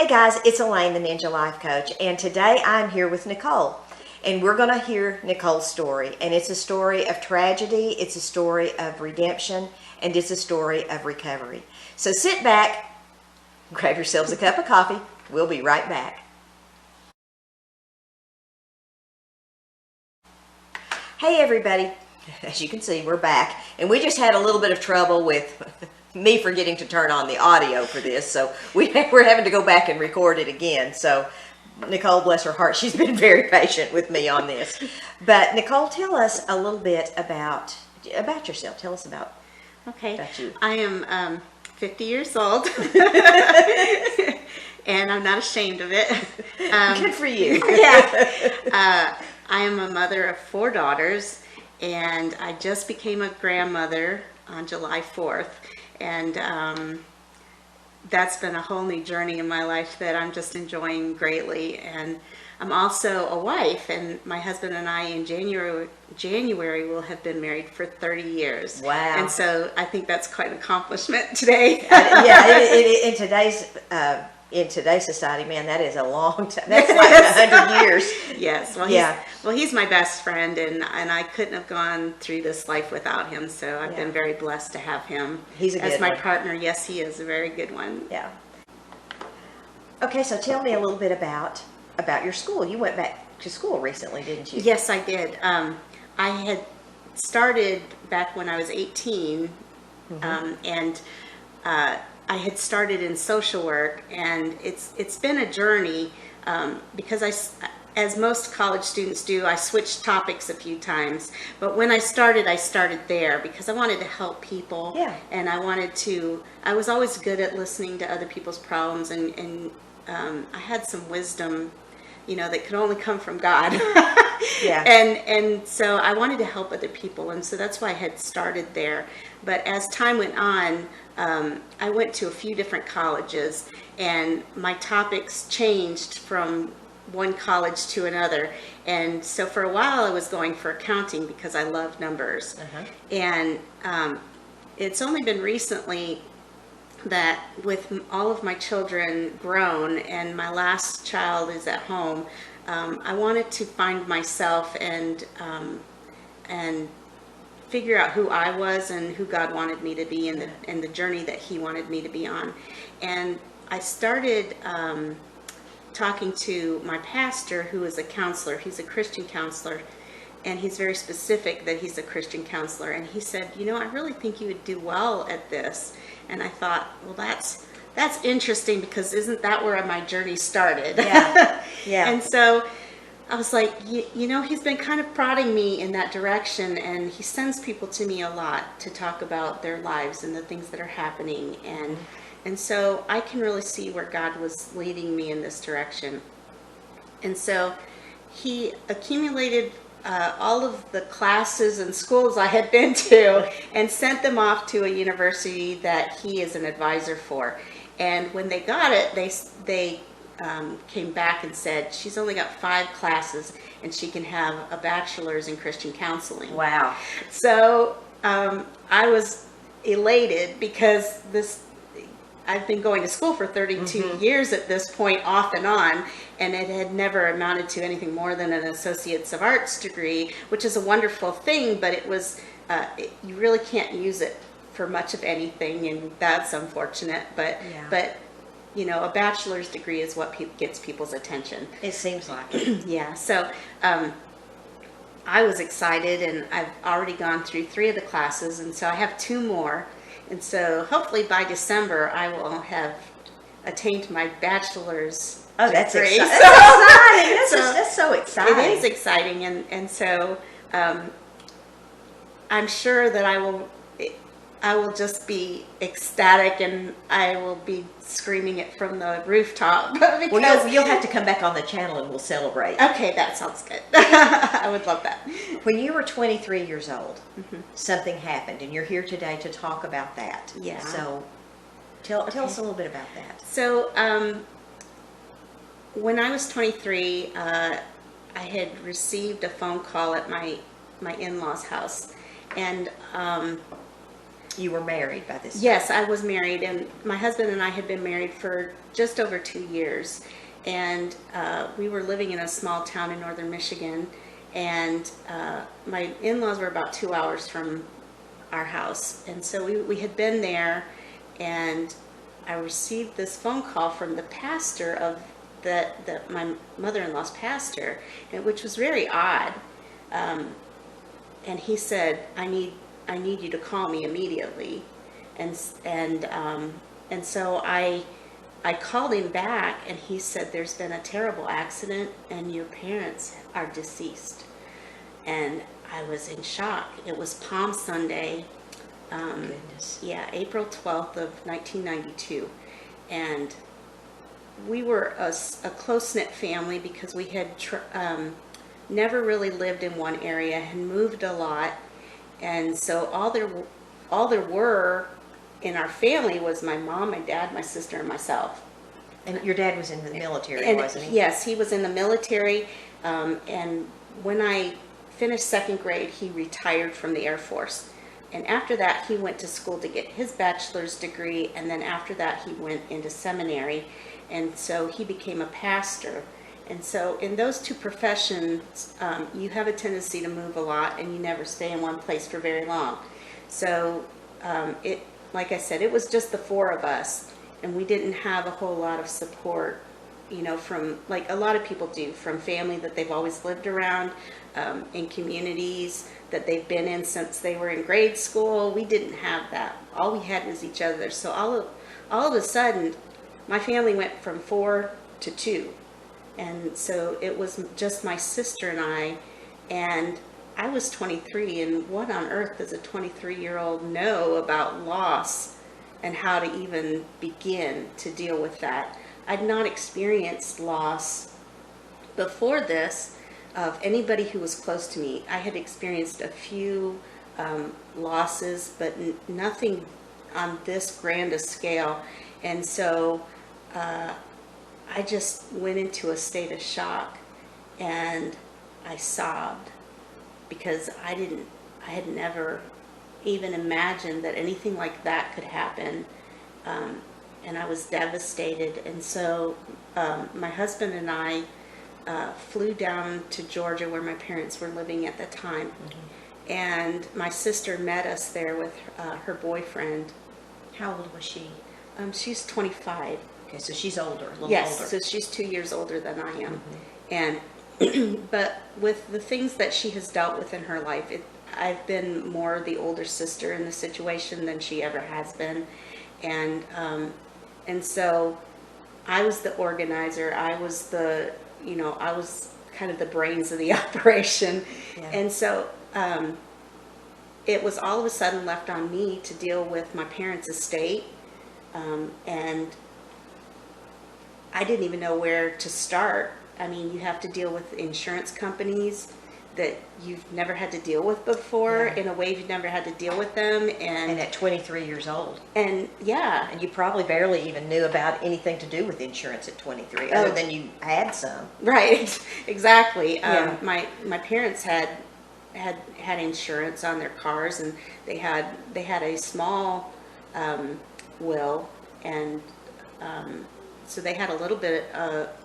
guys, it's Elaine, the Ninja Life Coach, and today I'm here with Nichole, and we're going to hear Nichole's story, and it's a story of tragedy, it's a story of redemption, and it's a story of recovery. So sit back, grab yourselves a cup of coffee, we'll be right back. Hey everybody, as you can see, we're back, and we just had a little bit of trouble with me forgetting to turn on the audio for this, so we're having to go back and record it again. So Nichole, bless her heart, she's been very patient with me on this. But Nichole, tell us a little bit about yourself. Tell us about you. I am 50 years old, and I'm not ashamed of it. Good for you. Yeah. I am a mother of 4 daughters, and I just became a grandmother on July 4th. And that's been a whole new journey in my life that I'm just enjoying greatly. And I'm also a wife, and my husband and I in January will have been married for 30 years. Wow. And so I think that's quite an accomplishment today. In today's society, man, that is a long time. That's like 100 years. Yes. Well, he's my best friend, and I couldn't have gone through this life without him. So I've been very blessed to have him as my partner. Yes, he is a very good one. Yeah. Okay, so tell me a little bit about your school. You went back to school recently, didn't you? Yes, I did. I had started back when I was 18, and I had started in social work, and it's been a journey because as most college students do, I switched topics a few times. But when I started there because I wanted to help people. Yeah. And I was always good at listening to other people's problems, and I had some wisdom, that could only come from God. Yeah. And so I wanted to help other people, and so that's why I had started there. But as time went on, I went to a few different colleges, and my topics changed from one college to another. And so for a while I was going for accounting because I love numbers. And it's only been recently that with all of my children grown and my last child is at home, I wanted to find myself and figure out who I was and who God wanted me to be and the journey that He wanted me to be on. And I started talking to my pastor, who is a counselor. He's a Christian counselor, and he's very specific that he's a Christian counselor. And he said, I really think you would do well at this. And I thought, well, that's interesting, because isn't that where my journey started? Yeah. Yeah. And so I was like, he's been kind of prodding me in that direction, and he sends people to me a lot to talk about their lives and the things that are happening. And so I can really see where God was leading me in this direction. And so he accumulated all of the classes and schools I had been to and sent them off to a university that he is an advisor for. And when they got it, they came back and said she's only got 5 classes and she can have a bachelor's in Christian counseling. Wow. So I was elated because I've been going to school for 32 years at this point, off and on, and it had never amounted to anything more than an Associates of Arts degree, which is a wonderful thing, but it was you really can't use it for much of anything, and that's unfortunate. But a bachelor's degree is what gets people's attention. It seems like it. Yeah. So I was excited, and I've already gone through 3 of the classes, and so I have 2 more. And so hopefully by December I will have attained my bachelor's degree. That's exciting. That's so exciting. It is exciting, and so I'm sure that I will just be ecstatic, and I will be screaming it from the rooftop. Well, you'll have to come back on the channel and we'll celebrate. Okay, that sounds good. I would love that. When you were 23 years old, something happened, and you're here today to talk about that. Yeah. So tell us a little bit about that. So when I was 23, I had received a phone call at my in-laws' house, and You were married by this time? Yes, I was married, and my husband and I had been married for just over 2 years. And we were living in a small town in northern Michigan, and my in-laws were about 2 hours from our house. And so we had been there, and I received this phone call from the pastor of my mother-in-law's pastor, which was very odd. And he said, I need you to call me immediately. And so I called him back, and he said, there's been a terrible accident and your parents are deceased. And I was in shock. It was Palm Sunday. Goodness. Yeah, April 12th of 1992. And we were a close-knit family because we had never really lived in one area and moved a lot. And so all there were in our family was my mom, my dad, my sister, and myself. And your dad was in the military, wasn't he? Yes, he was in the military. And when I finished second grade, he retired from the Air Force. And after that, he went to school to get his bachelor's degree. And then after that, he went into seminary. And so he became a pastor. And so in those two professions, you have a tendency to move a lot, and you never stay in one place for very long. So like I said, it was just the four of us, and we didn't have a whole lot of support, from, like a lot of people do, from family that they've always lived around, in communities that they've been in since they were in grade school. We didn't have that. All we had was each other. So all of a sudden, my family went from 4 to 2. And so it was just my sister and I was 23, and what on earth does a 23-year-old know about loss and how to even begin to deal with that? I'd not experienced loss before this of anybody who was close to me. I had experienced a few losses, but nothing on this grand a scale. And so I just went into a state of shock, and I sobbed because I had never even imagined that anything like that could happen. And I was devastated. And so my husband and I flew down to Georgia, where my parents were living at the time. Mm-hmm. And my sister met us there with her boyfriend. How old was she? She's 25. Okay, so she's older, a little yes, older. So she's 2 years older than I am. Mm-hmm. And but with the things that she has dealt with in her life, I've been more the older sister in the situation than she ever has been. And so I was the organizer. I was I was kind of the brains of the operation. Yeah. And so it was all of a sudden left on me to deal with my parents' estate. And I didn't even know where to start. I mean, you have to deal with insurance companies that you've never had to deal with before. Yeah. In a way, you've never had to deal with them. And at 23 years old. And yeah. And you probably barely even knew about anything to do with insurance at 23, other than you had some. Right, exactly. Yeah. My parents had insurance on their cars, and they had a small will, and so they had a little bit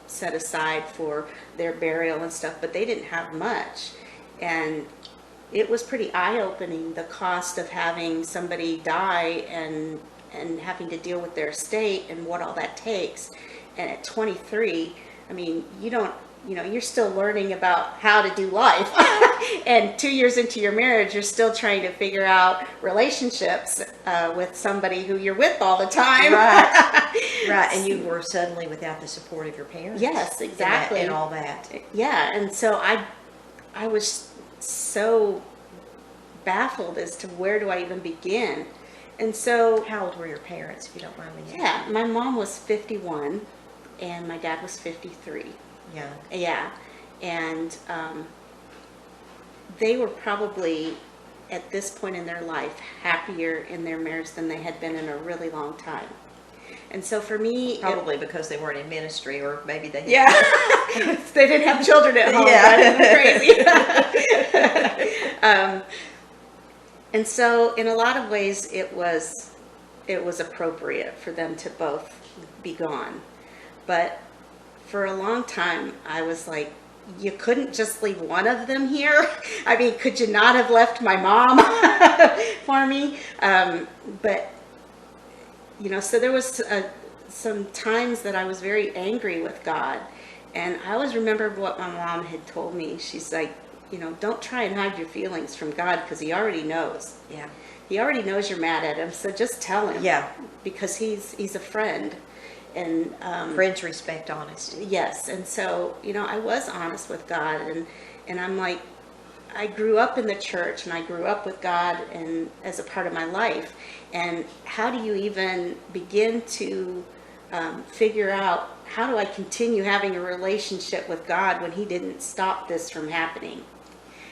set aside for their burial and stuff, but they didn't have much. And it was pretty eye-opening, the cost of having somebody die and having to deal with their estate and what all that takes. And at 23, I mean, you're still learning about how to do life. And 2 years into your marriage, you're still trying to figure out relationships with somebody who you're with all the time. Right. Right. And you were suddenly without the support of your parents. Yes, exactly. And all that. Yeah. And so I was so baffled as to where do I even begin. And so... How old were your parents, if you don't mind me asking? Yeah. My mom was 51 and my dad was 53. Yeah. Yeah. And they were probably, at this point in their life, happier in their marriage than they had been in a really long time. And so for me... Probably because they weren't in ministry, or maybe they... Yeah. They didn't have children at home. Yeah. That is crazy. And so in a lot of ways it was appropriate for them to both be gone. But for a long time I was like, you couldn't just leave one of them here. I mean, could you not have left my mom for me? But so there was some times that I was very angry with God. And I always remember what my mom had told me. She's like, don't try and hide your feelings from God, because he already knows. Yeah. He already knows you're mad at him, so just tell him. Yeah. Because he's a friend. And friends respect honesty. yes. And so, I was honest with God, and I'm like, I grew up in the church, and I grew up with God and as a part of my life. And how do you even begin to figure out, how do I continue having a relationship with God when he didn't stop this from happening?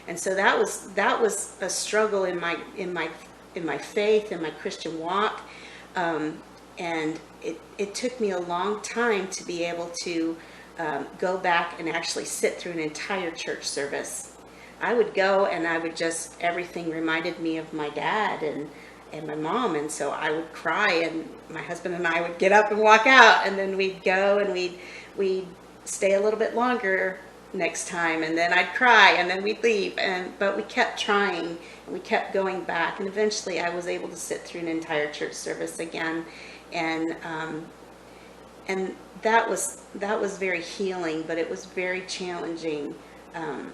And so that was a struggle in my faith, in my Christian walk. And it took me a long time to be able to go back and actually sit through an entire church service. I would go and I would just, everything reminded me of my dad and my mom, and so I would cry, and my husband and I would get up and walk out, and then we'd go and we'd stay a little bit longer next time, and then I'd cry, and then we'd leave, but we kept trying, and we kept going back, and eventually I was able to sit through an entire church service again, and that was very healing, but it was very challenging,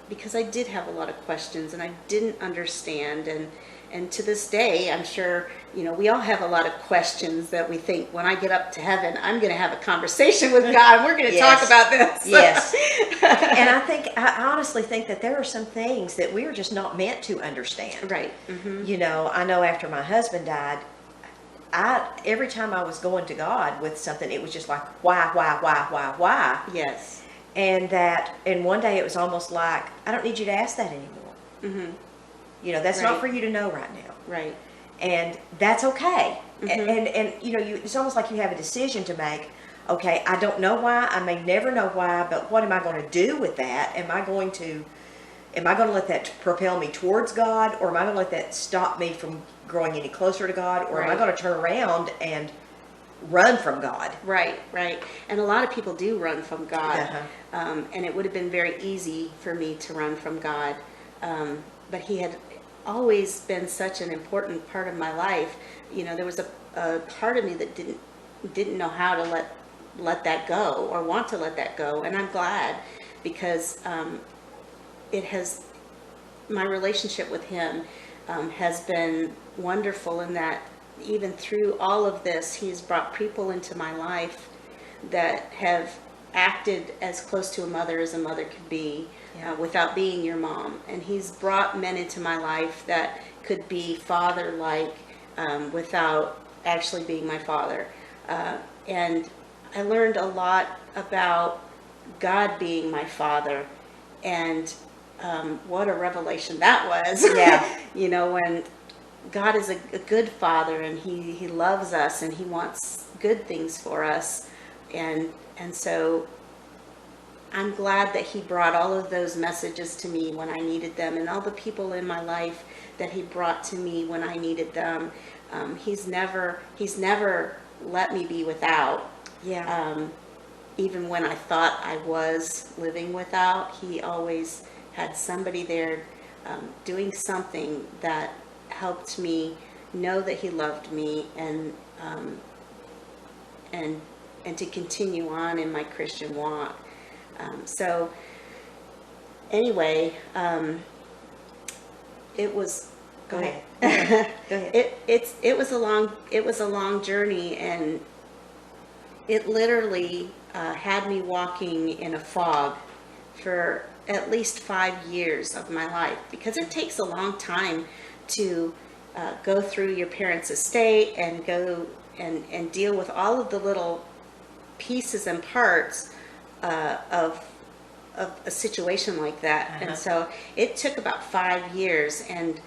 because I did have a lot of questions, and I didn't understand, and to this day, I'm sure, we all have a lot of questions that we think, when I get up to heaven, I'm going to have a conversation with God, and we're going to talk about this. Yes. And I honestly think that there are some things that we're just not meant to understand. Right. Mm-hmm. I know after my husband died, every time I was going to God with something, it was just like, why? Yes. And one day it was almost like, I don't need you to ask that anymore. Mm-hmm. That's Right. not for you to know right now. Right. And that's okay. Mm-hmm. And it's almost like you have a decision to make. Okay, I don't know why. I may never know why, but what am I going to do with that? Am I going to let that propel me towards God, or am I going to let that stop me from growing any closer to God, or am I Right. going to turn around and run from God? Right. And a lot of people do run from God. Uh-huh. And it would have been very easy for me to run from God. But he had always been such an important part of my life. There was a part of me that didn't know how to let that go, or want to let that go. And I'm glad, because my relationship with him has been wonderful, in that even through all of this, he's brought people into my life that have acted as close to a mother as a mother could be. Yeah. Without being your mom. And he's brought men into my life that could be father-like, without actually being my father. And I learned a lot about God being my father, and what a revelation that was. Yeah. When God is a good father, and he loves us, and he wants good things for us. And so I'm glad that he brought all of those messages to me when I needed them, and all the people in my life that he brought to me when I needed them. He's never let me be without. Yeah. Even when I thought I was living without, he always had somebody there doing something that helped me know that he loved me, and to continue on in my Christian walk. So anyway, it was. Go ahead. Go ahead. It was a long journey, and it literally had me walking in a fog for at least 5 years of my life, because it takes a long time to go through your parents' estate and go and deal with all of the little pieces and parts of a situation like that. Uh-huh. And so it took about 5 years, and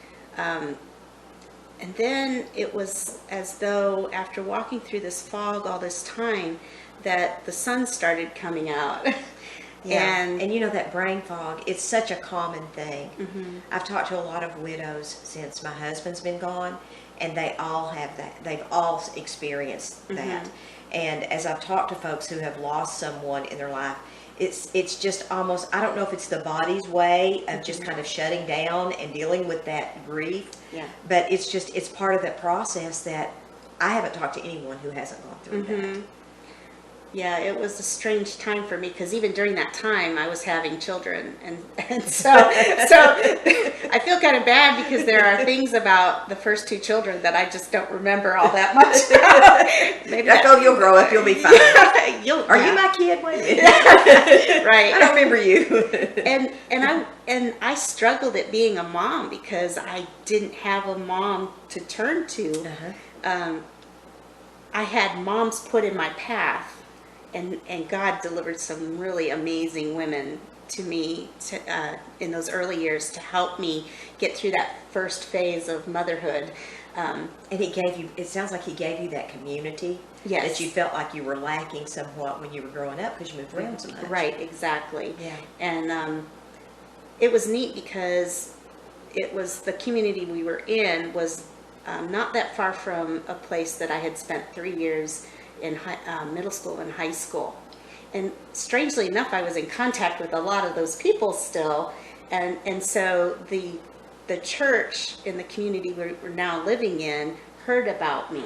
then it was as though after walking through this fog all this time, that the sun started coming out. And you know, that brain fog, it's such a common thing. I've talked to a lot of widows since my husband's been gone, and they all have that. They've all experienced that. And as I've talked to folks who have lost someone in their life, it's just almost, I don't know if it's the body's way of just kind of shutting down and dealing with that grief. But it's part of that process that I haven't talked to anyone who hasn't gone through that. Yeah, it was a strange time for me because even during that time I was having children, and so I feel kind of bad because there are things about the first two children that I just don't remember all that much. Maybe you'll grow up, you'll be fine. Are you my kid? Wait a minute. Right. I don't remember you. and I struggled at being a mom because I didn't have a mom to turn to. I had moms put in my path. And God delivered some really amazing women to me in those early years to help me get through that first phase of motherhood. And He gave you, it sounds like He gave you that community that you felt like you were lacking somewhat when you were growing up because you moved around so much. Right, exactly. Yeah. And it was neat because it was the community we were in was not that far from a place that I had spent 3 years in middle school and high school. And strangely enough, I was in contact with a lot of those people still. And so the church in the community we're now living in heard about me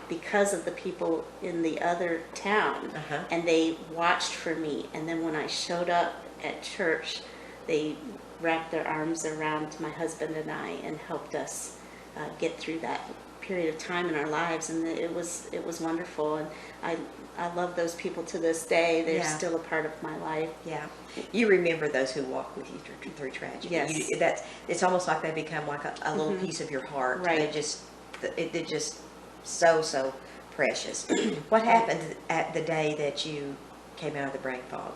because of the people in the other town. And they watched for me. And then when I showed up at church, they wrapped their arms around my husband and I and helped us get through that period of time in our lives, and it was wonderful, and I love those people to this day. They're still a part of my life. Yeah. You remember those who walk with you through tragedy. Yes. It's almost like they become like a little piece of your heart. Right. They're just so precious. What happened at the day that you came out of the brain fog?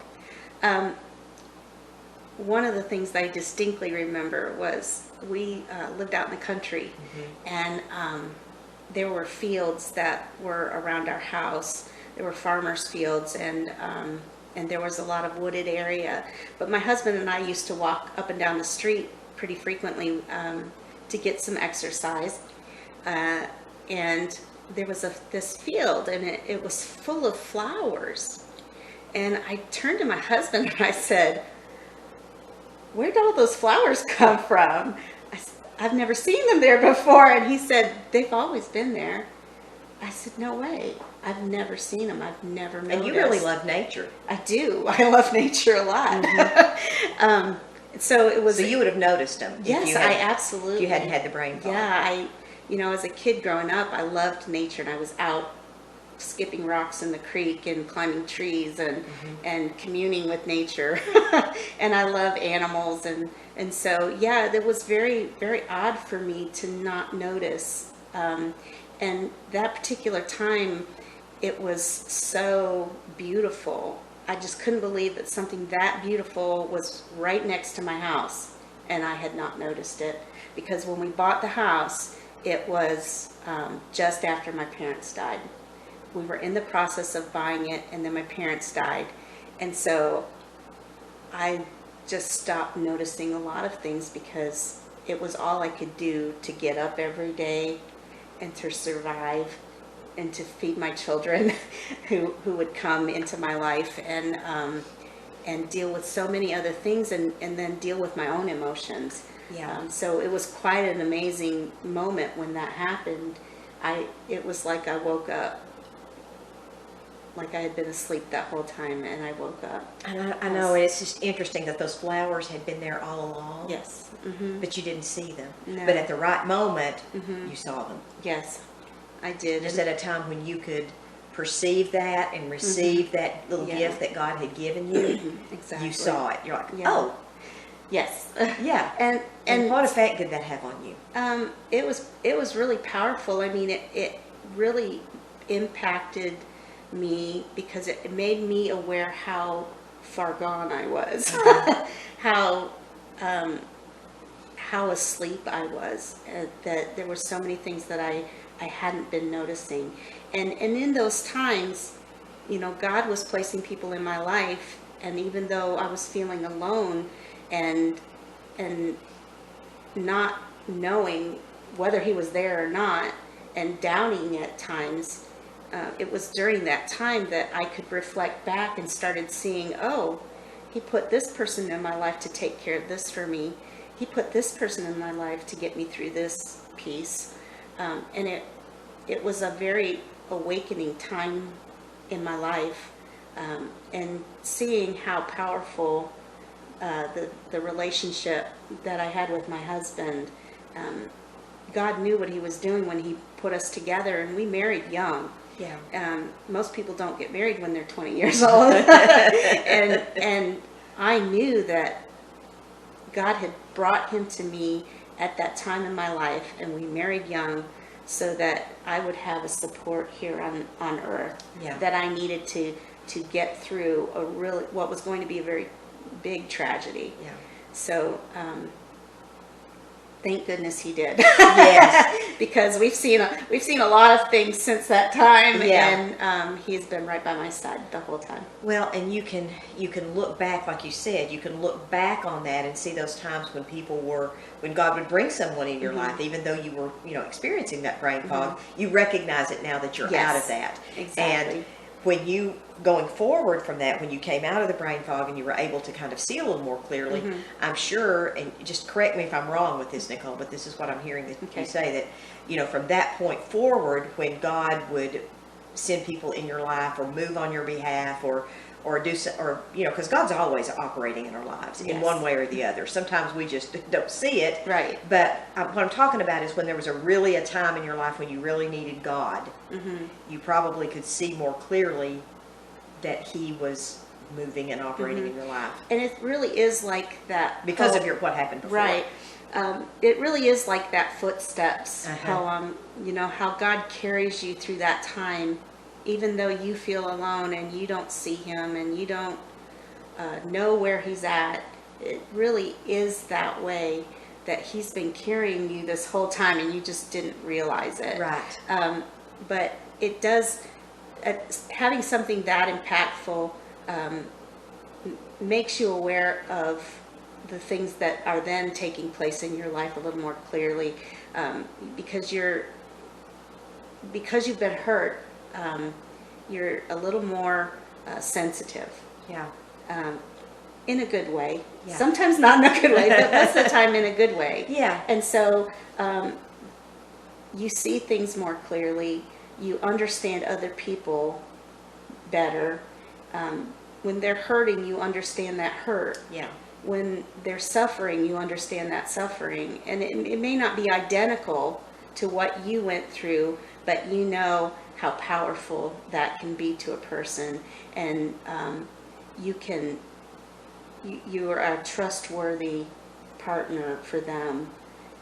One of the things that I distinctly remember was we lived out in the country, and there were fields that were around our house. There were farmers' fields, and there was a lot of wooded area. But my husband and I used to walk up and down the street pretty frequently to get some exercise. And there was this field, and it was full of flowers. And I turned to my husband and I said, "Where did all those flowers come from?" I've never seen them there before. And he said, "They've always been there." I said, "No way. I've never seen them. I've never noticed." And you really love nature. I do. I love nature a lot. So it was. So you would have noticed them. Yes, I absolutely. If you hadn't had the brain fog. Yeah, as a kid growing up, I loved nature, and I was out skipping rocks in the creek and climbing trees and communing with nature. And I love animals, and so it was very, very odd for me to not notice. And that particular time, it was so beautiful. I just couldn't believe that something that beautiful was right next to my house, and I had not noticed it. Because when we bought the house, it was just after my parents died. We were in the process of buying it, and then my parents died. And so I just stopped noticing a lot of things because it was all I could do to get up every day and to survive and to feed my children who would come into my life and deal with so many other things and then deal with my own emotions. So it was quite an amazing moment when that happened. It was like I woke up. Like I had been asleep that whole time, and I woke up. I know, it's just interesting that those flowers had been there all along. Yes. But you didn't see them. No. But at the right moment, you saw them. Yes, I did. Just at a time when you could perceive that and receive that little gift that God had given you. Exactly. You saw it. You're like, oh. Yes. Yeah. And what effect did that have on you? It was really powerful. I mean, it really impacted me because it made me aware how far gone I was, how asleep I was, that there were so many things that I hadn't been noticing, and in those times, God was placing people in my life, And even though I was feeling alone and not knowing whether he was there or not, and doubting at times, it was during that time that I could reflect back and started seeing, oh, he put this person in my life to take care of this for me. He put this person in my life to get me through this piece. And it was a very awakening time in my life, and seeing how powerful the relationship that I had with my husband. God knew what he was doing when he put us together, and we married young. Yeah. Most people don't get married when they're 20 years old. and I knew that God had brought him to me at that time in my life, and we married young so that I would have a support here on earth. Yeah. That I needed to get through what was going to be a very big tragedy. Yeah. So thank goodness he did. Yes. Because we've seen a lot of things since that time. Yeah. And he's been right by my side the whole time. Well, and you can look back, like you said, you can look back on that and see those times when God would bring someone in your life, even though you were, experiencing that brain fog, you recognize it now that you're out of that. Exactly. And when you, going forward from that, when you came out of the brain fog and you were able to kind of see a little more clearly, I'm sure, and just correct me if I'm wrong with this, Nichole, but this is what I'm hearing that you say, that, from that point forward, when God would send people in your life or move on your behalf or do so, or because God's always operating in our lives in one way or the other. Sometimes we just don't see it. Right. But what I'm talking about is when there was a time in your life when you really needed God, you probably could see more clearly that he was moving and operating in your life. And it really is like that. Because of what happened before. Right. It really is like that footsteps. How God carries you through that time, even though you feel alone and you don't see him and you don't know where he's at. It really is that way, that he's been carrying you this whole time and you just didn't realize it. Right. But it does, having something that impactful makes you aware of the things that are then taking place in your life a little more clearly, because you've been hurt. You're a little more sensitive. Yeah. In a good way. Yeah. Sometimes not in a good way, but most of the time in a good way. Yeah. And so you see things more clearly. You understand other people better. When they're hurting, you understand that hurt. Yeah. When they're suffering, you understand that suffering. And it may not be identical to what you went through, but you know how powerful that can be to a person. And you are a trustworthy partner for them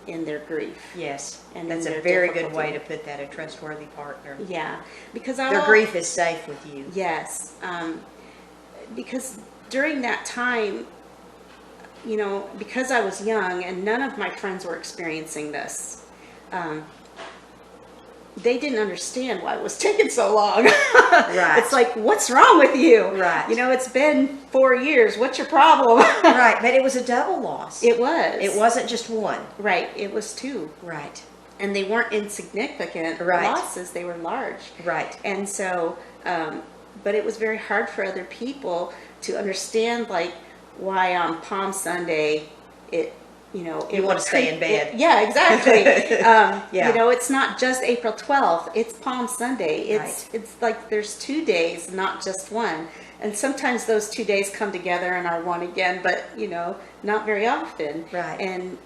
in their grief. Yes. And that's a very good way to put that, a trustworthy partner. Yeah. Because their grief is safe with you. Yes. Because during that time, because I was young and none of my friends were experiencing this, they didn't understand why it was taking so long. Right. It's like, what's wrong with you? Right. It's been 4 years. What's your problem? Right. But it was a double loss. It was. It wasn't just one. Right. It was two. Right. And they weren't insignificant losses. They were large. Right. And so, but it was very hard for other people to understand, like, why on Palm Sunday you want to stay in bed. Yeah, exactly. Yeah. It's not just April 12th. It's Palm Sunday. It's like there's 2 days, not just one. And sometimes those 2 days come together and are one again, but not very often. Right. And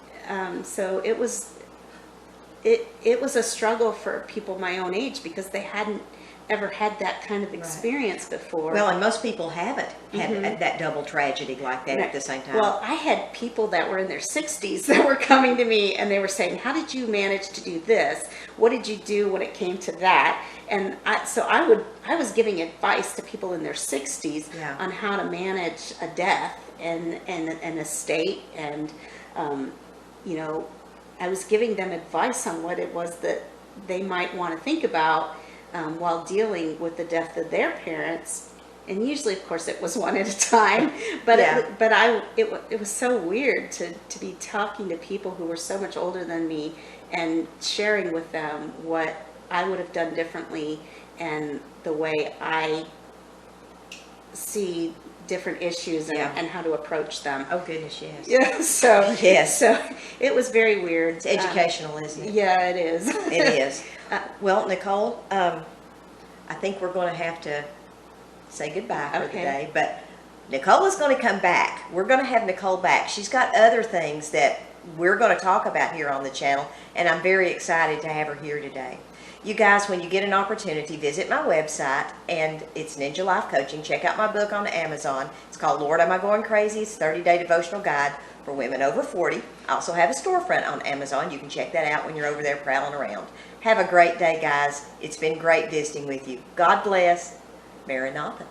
so it was a struggle for people my own age because they hadn't ever had that kind of experience before. Well, and most people haven't had that double tragedy like that at the same time. Well, I had people that were in their 60s that were coming to me and they were saying, how did you manage to do this? What did you do when it came to that? And I was giving advice to people in their 60s on how to manage a death and an estate. And, I was giving them advice on what it was that they might want to think about while dealing with the death of their parents. and usually, of course, it was one at a time. But Yeah. it was so weird to be talking to people who were so much older than me and sharing with them what I would have done differently and the way I see different issues and, Yeah. and how to approach them. Oh goodness, yes. Yeah, so Yes. so it was very weird. It's educational, isn't it? Yeah, it is. It is. Well, Nichole, I think we're going to have to say goodbye for the Okay. day, but Nichole is going to come back. We're going to have Nichole back. She's got other things that we're going to talk about here on the channel, and I'm very excited to have her here today. You guys, when you get an opportunity, visit my website, and it's Ninja Life Coaching. Check out my book on Amazon. It's called Lord, Am I Going Crazy? It's a 30-day devotional guide for women over 40. I also have a storefront on Amazon. You can check that out when you're over there prowling around. Have a great day, guys. It's been great visiting with you. God bless. Maranatha.